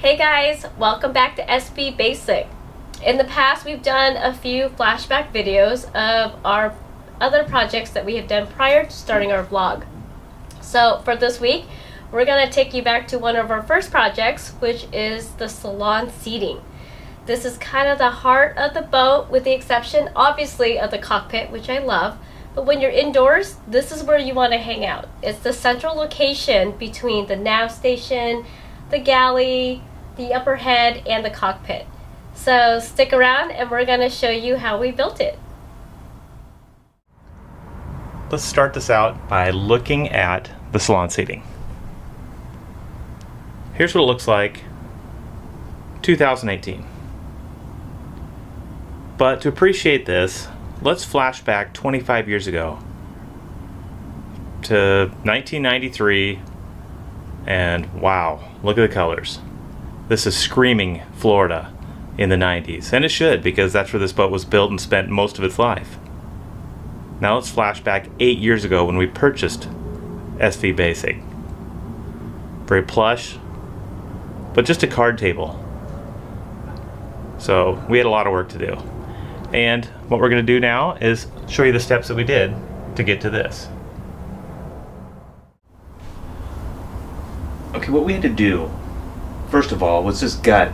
Hey guys, welcome back to SB Basic. In the past we've done a few flashback videos of our other projects that we have done prior to starting our vlog. So for this week we're going to take you back to one of our first projects, which is the Salon Seating. This is kind of the heart of the boat, with the exception obviously of the cockpit, which I love. But when you're indoors, this is where you want to hang out. It's the central location between the nav station, the galley, the upper head, and the cockpit. So stick around and we're going to show you how we built it. Let's start this out by looking at the salon seating. Here's what it looks like 2018. But to appreciate this, let's flash back 25 years ago to 1993, and wow, look at the colors. This is screaming Florida in the 90s, and it should, because that's where this boat was built and spent most of its life. Now let's flash back 8 years ago when we purchased SV Basic. Very plush, but just a card table. So we had a lot of work to do. And what we're going to do now is show you the steps that we did to get to this. Okay, what we had to do, first of all, was just gut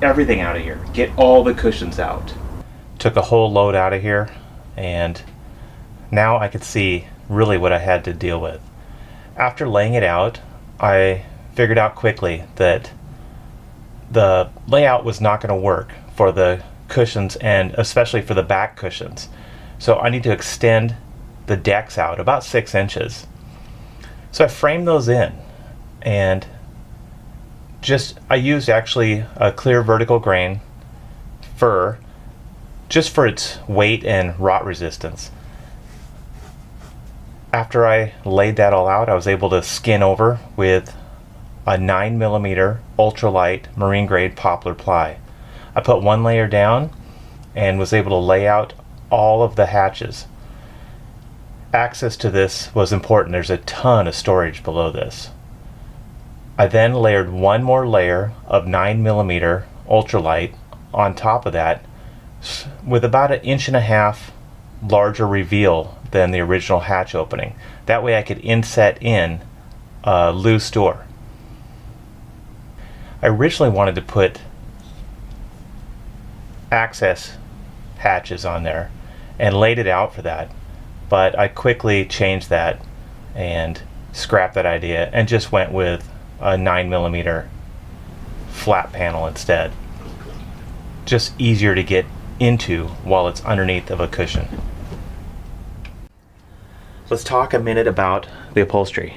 everything out of here. Get all the cushions out. Took a whole load out of here, and now I could see really what I had to deal with. After laying it out, I figured out quickly that the layout was not going to work for the cushions, and especially for the back cushions. So I need to extend the decks out about 6 inches. So I framed those in, and I used actually a clear vertical grain fur just for its weight and rot resistance. After I laid that all out, I was able to skin over with a 9mm ultralight marine grade poplar ply. I put one layer down and was able to lay out all of the hatches. Access to this was important. There's a ton of storage below this. I then layered one more layer of 9mm ultralight on top of that, with about 1.5 inches larger reveal than the original hatch opening. That way I could inset in a loose door. I originally wanted to put access hatches on there and laid it out for that, but I quickly changed that and scrapped that idea and just went with a 9mm flat panel instead. Just easier to get into while it's underneath of a cushion. Let's talk a minute about the upholstery.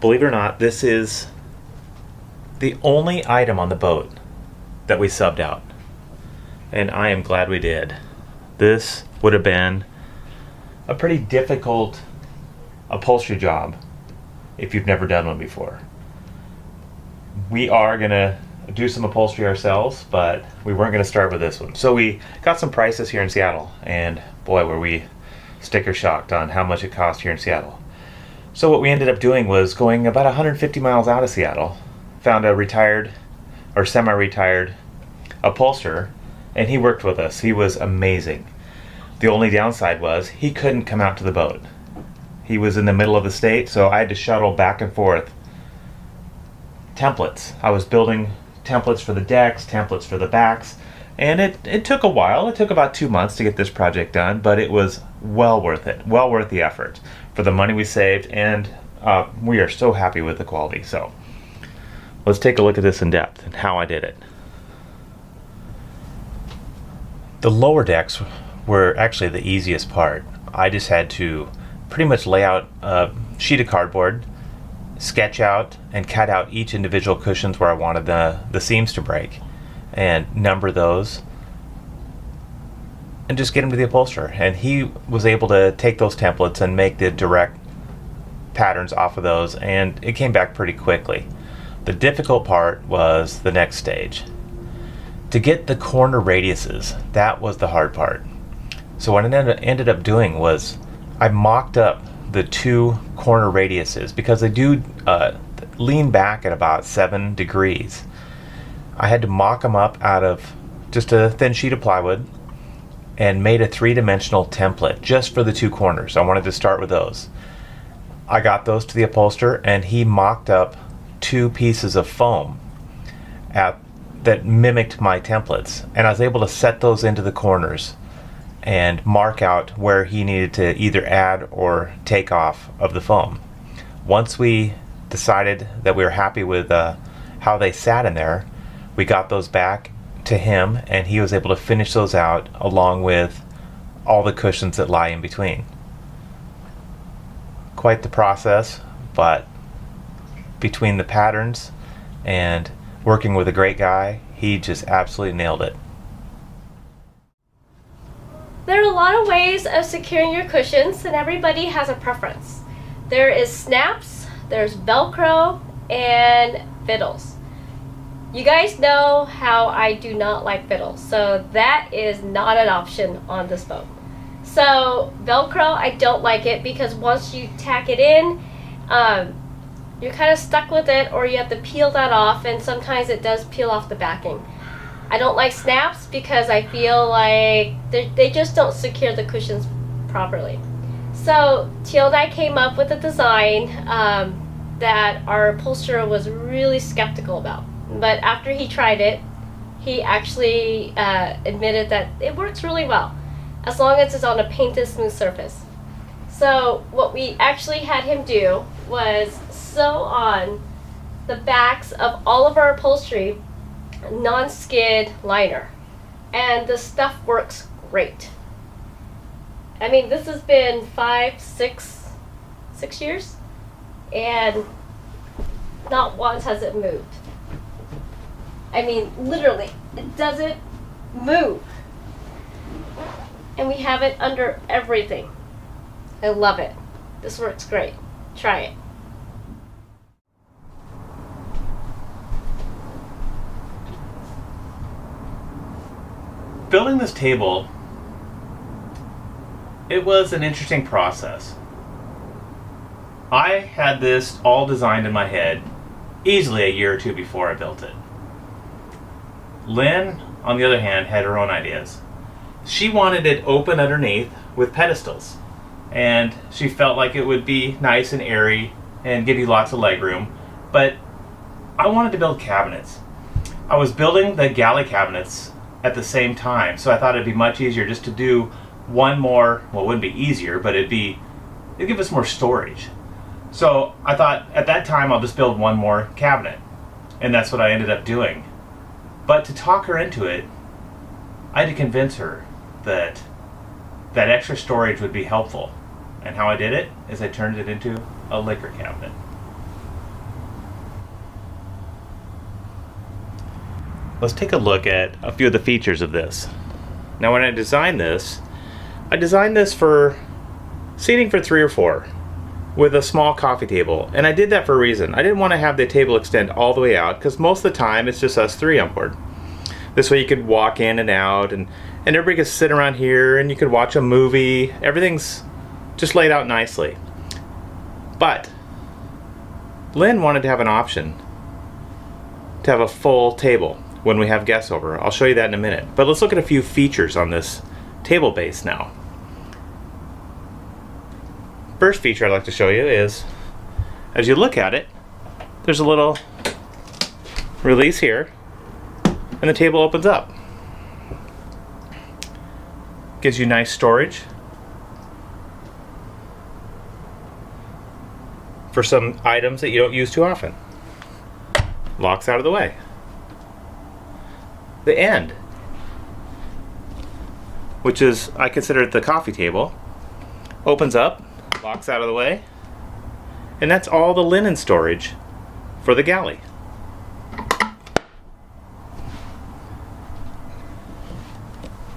Believe it or not, this is the only item on the boat that we subbed out, and I am glad we did. This would have been a pretty difficult upholstery job if you've never done one before. We are gonna do some upholstery ourselves, but we weren't gonna start with this one. So we got some prices here in Seattle, and boy were we sticker shocked on how much it cost here in Seattle. So what we ended up doing was going about 150 miles out of Seattle, found a retired or semi-retired upholsterer, and he worked with us. He was amazing. The only downside was he couldn't come out to the boat. He was in the middle of the state, so I had to shuttle back and forth templates. I was building templates for the decks, templates for the backs, and it took a while. It took about 2 months to get this project done, but it was well worth it, well worth the effort for the money we saved, and we are so happy with the quality. So let's take a look at this in depth and how I did it. The lower decks were actually the easiest part. I just had to pretty much lay out a sheet of cardboard, sketch out and cut out each individual cushions where I wanted the seams to break, and number those and just get them to the upholsterer. And he was able to take those templates and make the direct patterns off of those, and it came back pretty quickly. The difficult part was the next stage. To get the corner radiuses, that was the hard part. So what I ended up doing was I mocked up the 2 corner radiuses, because they do lean back at about 7 degrees. I had to mock them up out of just a thin sheet of plywood and made a 3-dimensional template just for the 2 corners. I wanted to start with those. I got those to the upholsterer, and he mocked up 2 pieces of foam that mimicked my templates, and I was able to set those into the corners and mark out where he needed to either add or take off of the foam. Once we decided that we were happy with how they sat in there, we got those back to him, and he was able to finish those out along with all the cushions that lie in between. Quite the process, but between the patterns and working with a great guy, he just absolutely nailed it. There are a lot of ways of securing your cushions, and everybody has a preference. There is snaps, there's Velcro, and fiddles. You guys know how I do not like fiddles, so that is not an option on this boat. So Velcro, I don't like it because once you tack it in, you're kind of stuck with it, or you have to peel that off, and sometimes it does peel off the backing. I don't like snaps because I feel like they just don't secure the cushions properly. So Teal and I came up with a design that our upholsterer was really skeptical about. But after he tried it, he actually admitted that it works really well, as long as it's on a painted smooth surface. So what we actually had him do was sew on the backs of all of our upholstery non-skid liner, and the stuff works great. I mean, this has been 6 years, and not once has it moved. I mean, literally, it doesn't move. And we have it under everything. I love it. This works great. Try it. Building this table, it was an interesting process. I had this all designed in my head easily a year or 2 before I built it. Lynn, on the other hand, had her own ideas. She wanted it open underneath with pedestals, and she felt like it would be nice and airy and give you lots of leg room, but I wanted to build cabinets. I was building the galley cabinets at the same time, so I thought it'd be much easier just to do one more. Well, it wouldn't be easier, but it'd give us more storage. So I thought at that time I'll just build one more cabinet, and that's what I ended up doing. But to talk her into it, I had to convince her that that extra storage would be helpful. And how I did it is I turned it into a liquor cabinet. Let's take a look at a few of the features of this. Now, when I designed this for seating for 3 or 4 with a small coffee table, and I did that for a reason. I didn't want to have the table extend all the way out because most of the time it's just us 3 on board. This way you could walk in and out, and everybody could sit around here and you could watch a movie. Everything's just laid out nicely. But Lynn wanted to have an option to have a full table when we have guests over. I'll show you that in a minute. But let's look at a few features on this table base now. First feature I'd like to show you is, as you look at it, there's a little release here, and the table opens up. Gives you nice storage for some items that you don't use too often. Locks out of the way. The end, which is, I consider it the coffee table, opens up, locks out of the way, and that's all the linen storage for the galley.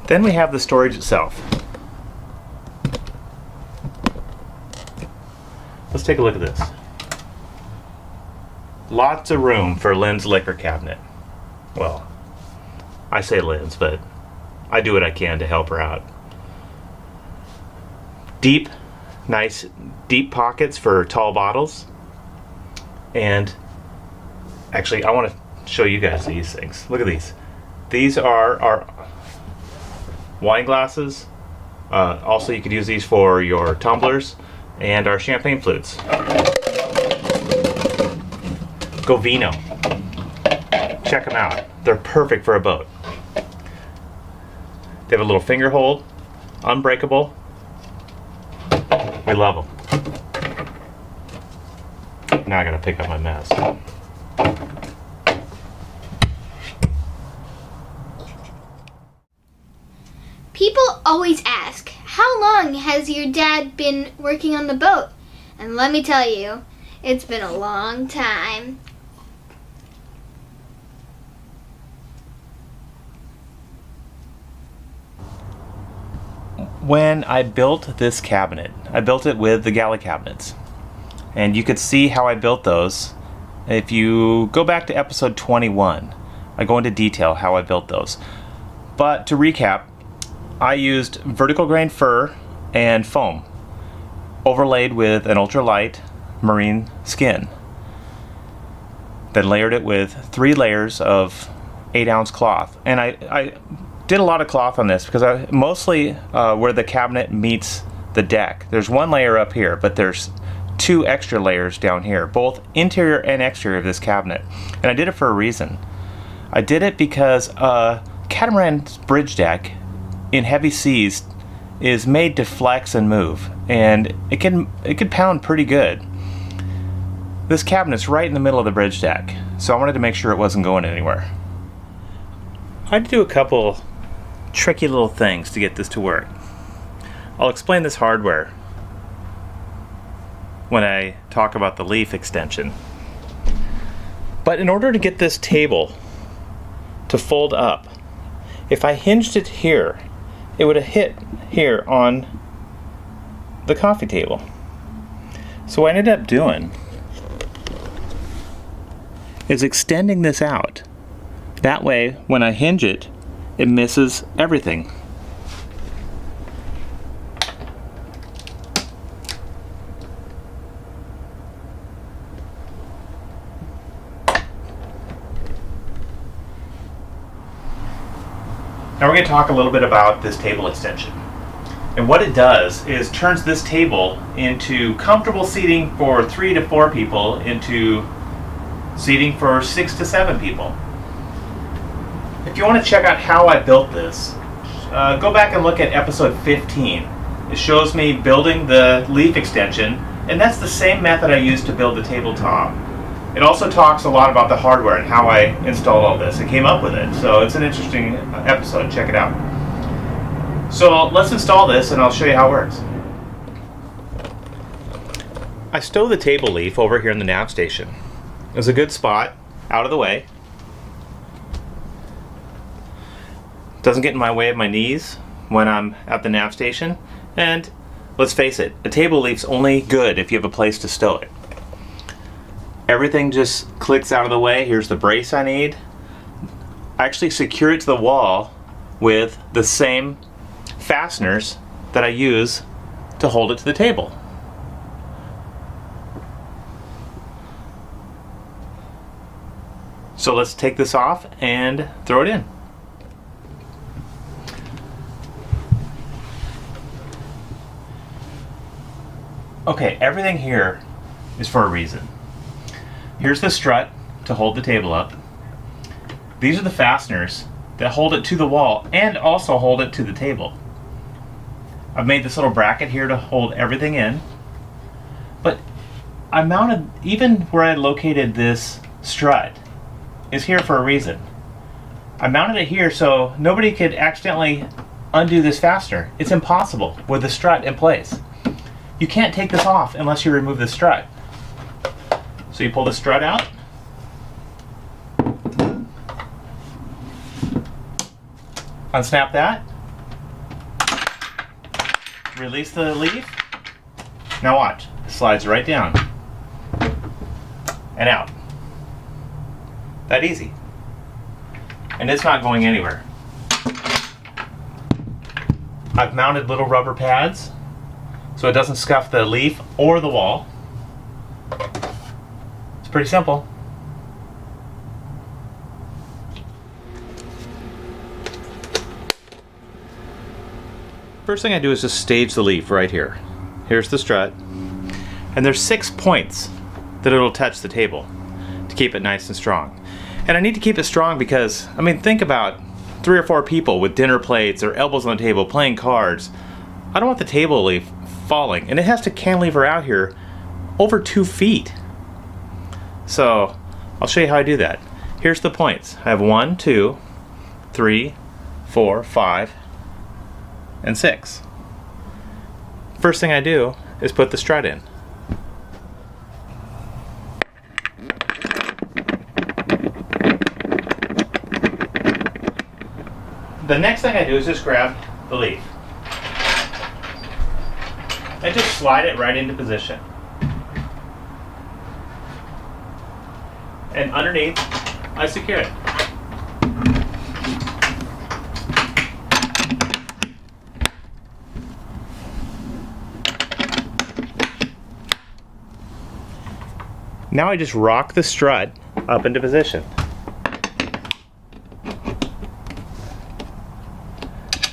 Then we have the storage itself. Let's take a look at this. Lots of room for Lynn's liquor cabinet. Well, I say Lynn's, but I do what I can to help her out. Nice deep pockets for tall bottles, and Actually, I want to show you guys these things. Look at these. These are our wine glasses. Also, you could use these for your tumblers and our champagne flutes. Go Vino. Check them out. They're perfect for a boat. They have a little finger hold, unbreakable. We love them. Now I gotta pick up my mess. People always ask, how long has your dad been working on the boat? And let me tell you, it's been a long time. When I built this cabinet, I built it with the galley cabinets. And you could see how I built those. If you go back to episode 21, I go into detail how I built those. But to recap, I used vertical grain fir and foam overlaid with an ultralight marine skin. Then layered it with 3 layers of 8-ounce cloth. And I did a lot of cloth on this because I mostly where the cabinet meets the deck. There's 1 layer up here, but there's 2 extra layers down here, both interior and exterior of this cabinet. And I did it for a reason. I did it because Catamaran's bridge deck in heavy seas is made to flex and move, and it can pound pretty good. This cabinet's right in the middle of the bridge deck, so I wanted to make sure it wasn't going anywhere. I had to do a couple tricky little things to get this to work. I'll explain this hardware when I talk about the leaf extension. But in order to get this table to fold up, if I hinged it here, it would have hit here on the coffee table. So what I ended up doing is extending this out. That way, when I hinge it, it misses everything. Now we're going to talk a little bit about this table extension. And what it does is turns this table into comfortable seating for 3 to 4 people into seating for 6 to 7 people. If you want to check out how I built this, go back and look at episode 15. It shows me building the leaf extension, and that's the same method I used to build the tabletop. It also talks a lot about the hardware and how I installed all this and came up with it. So it's an interesting episode. Check it out. So let's install this and I'll show you how it works. I stow the table leaf over here in the nav station. It's a good spot, out of the way. Doesn't get in my way of my knees when I'm at the nav station. And let's face it, a table leaf's only good if you have a place to stow it. Everything just clicks out of the way. Here's the brace I need. I actually secure it to the wall with the same fasteners that I use to hold it to the table. So let's take this off and throw it in. Okay, everything here is for a reason. Here's the strut to hold the table up. These are the fasteners that hold it to the wall and also hold it to the table. I've made this little bracket here to hold everything in. But I mounted, even where I located this strut, is here for a reason. I mounted it here so nobody could accidentally undo this fastener. It's impossible with the strut in place. You can't take this off unless you remove the strut. So you pull the strut out. Unsnap that. Release the leaf. Now watch. It slides right down. And out. That easy. And it's not going anywhere. I've mounted little rubber pads so it doesn't scuff the leaf or the wall. It's pretty simple. First thing I do is just stage the leaf right here. Here's the strut. And there's 6 points that it'll touch the table to keep it nice and strong. And I need to keep it strong because, I mean, think about 3 or 4 people with dinner plates or elbows on the table playing cards. I don't want the table leaf falling. And it has to cantilever out here over 2 feet. So I'll show you how I do that. Here's the points. I have 1, 2, 3, 4, 5, and 6. First thing I do is put the strut in. The next thing I do is just grab the leaf and just slide it right into position. And underneath, I secure it. Now I just rock the strut up into position.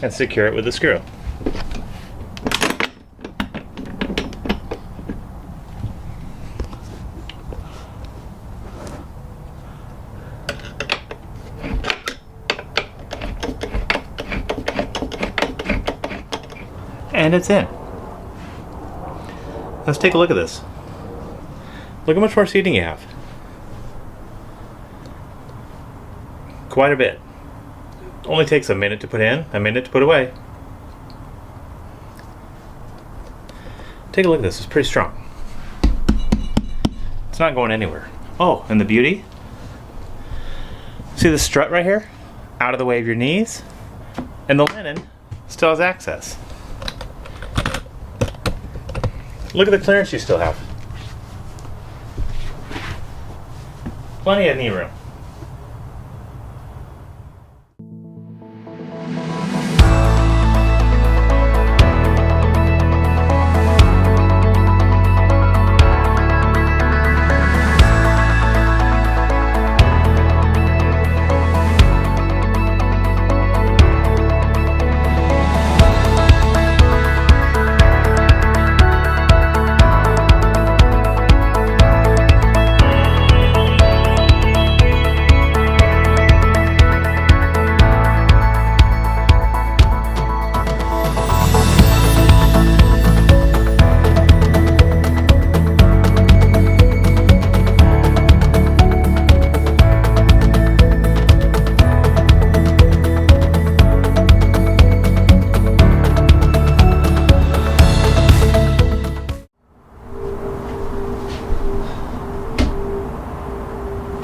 And secure it with a screw. And it's in. Let's take a look at this. Look how much more seating you have. Quite a bit. Only takes a minute to put in, a minute to put away. Take a look at this, it's pretty strong. It's not going anywhere. Oh, and the beauty? See the strut right here? Out of the way of your knees. And the linen still has access. Look at the clearance you still have. Plenty of knee room.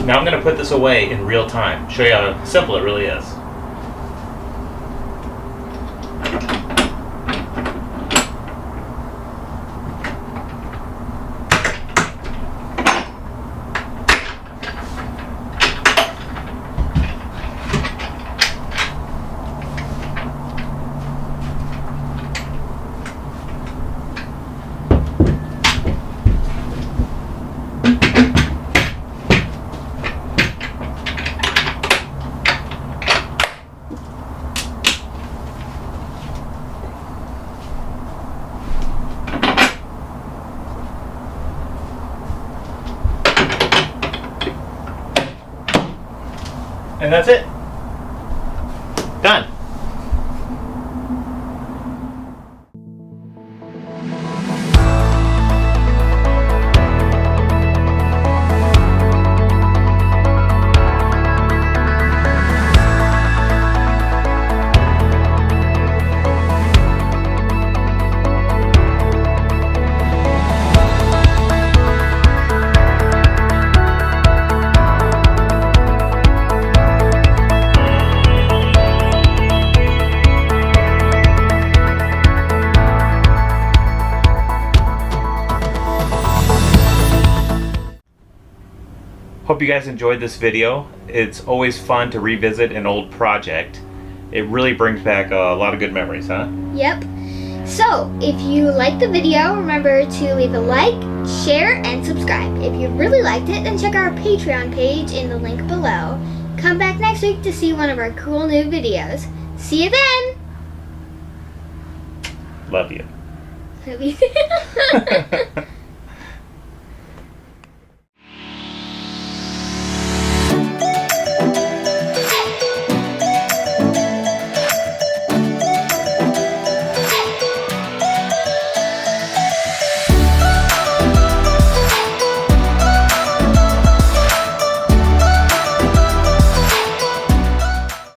Now I'm going to put this away in real time, show you how simple it really is. And that's it. Done. Hope you guys enjoyed this video. It's always fun to revisit an old project. It really brings back a lot of good memories, huh? Yep. So, if you liked the video, remember to leave a like, share, and subscribe. If you really liked it, then check our Patreon page in the link below. Come back next week to see one of our cool new videos. See you then! Love you.